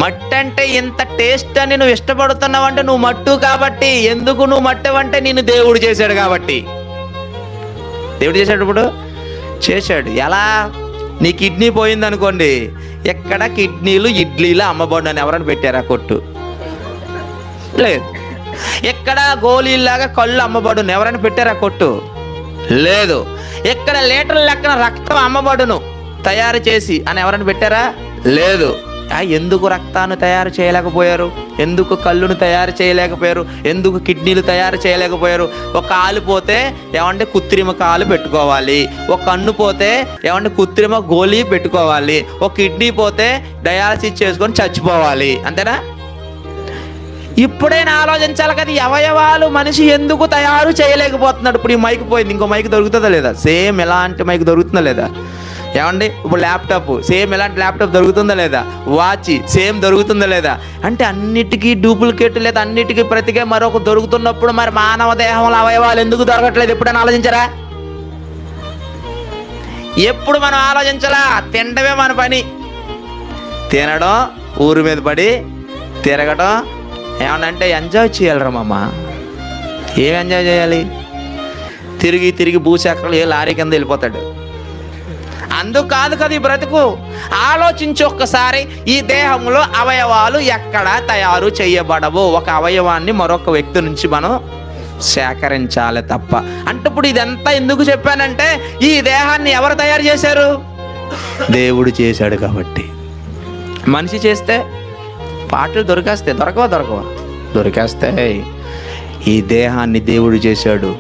మట్టి అంటే ఇంత టేస్ట్ అని నువ్వు ఇష్టపడుతున్నావు అంటే నువ్వు మట్టు కాబట్టి. ఎందుకు నువ్వు మట్టవంటే నిన్ను దేవుడు చేశాడు కాబట్టి. దేవుడు చేశాడు, ఇప్పుడు చేశాడు. ఎలా? నీ కిడ్నీ పోయింది అనుకోండి, ఎక్కడ కిడ్నీలు ఇడ్లీలు అమ్మబడి అని ఎవరైనా పెట్టారా కొట్టు? లేదు. ఎక్కడ గోళీలాగా కళ్ళు అమ్మబడును ఎవరైనా పెట్టారా కొట్టు? లేదు. ఎక్కడ లీటర్ల లెక్కన రక్తం అమ్మబడును తయారు చేసి అని ఎవరైనా పెట్టారా? లేదు. ఎందుకు రక్తాన్ని తయారు చేయలేకపోయారు? ఎందుకు కళ్ళును తయారు చేయలేకపోయారు? ఎందుకు కిడ్నీలు తయారు చేయలేకపోయారు? ఒక కాలు పోతే ఏమంటే కృత్రిమ కాలు పెట్టుకోవాలి, ఒక కన్ను పోతే ఏమంటే కృత్రిమ గోళీ పెట్టుకోవాలి, ఒక కిడ్నీ పోతే డయాలసిస్ చేసుకొని చచ్చిపోవాలి. అంతేనా? ఇప్పుడైనా ఆలోచించాలి కదా, అవయవాలు మనిషి ఎందుకు తయారు చేయలేకపోతున్నాడు. ఇప్పుడు ఈ మైక్ పోయింది, ఇంకో మైక్ దొరుకుతుందా లేదా? సేమ్ ఎలాంటి మైక్ దొరుకుతుందా లేదా? ఏమండి, ఇప్పుడు ల్యాప్టాప్ సేమ్ ఎలాంటి ల్యాప్టాప్ దొరుకుతుందా లేదా? వాచ్ సేమ్ దొరుకుతుందా లేదా? అంటే అన్నిటికీ డూప్లికేట్ లేదా అన్నిటికీ ప్రతిగా మరొక దొరుకుతున్నప్పుడు మరి మానవ దేహంలో అవయవాలు ఎందుకు దొరకట్లేదు? ఎప్పుడైనా ఆలోచించరా? ఎప్పుడు మనం ఆలోచించాలా? తినడమే మన పని. తినడం, ఊరి మీద పడి తిరగడం. ఏమనంటే ఎంజాయ్ చేయాలరా మామ. ఏం ఎంజాయ్ చేయాలి? తిరిగి తిరిగి భూచక్రాలు ఏ లారీ కింద వెళ్ళిపోతాడు. అందుకు కాదు కదా ఈ బ్రతుకు. ఆలోచించి ఒక్కసారి, ఈ దేహంలో అవయవాలు ఎక్కడా తయారు చేయబడవు. ఒక అవయవాన్ని మరొక వ్యక్తి నుంచి మనం సేకరించాలి తప్ప. అంటే ఇప్పుడు ఇదంతా ఎందుకు చెప్పానంటే, ఈ దేహాన్ని ఎవరు తయారు చేశారు? దేవుడు చేశాడు కాబట్టి. మనిషి చేస్తే పాటలు దొరికేస్తాయి. దొరకవా? దొరికేస్తాయి. ఈ దేహాన్ని దేవుడు చేశాడు.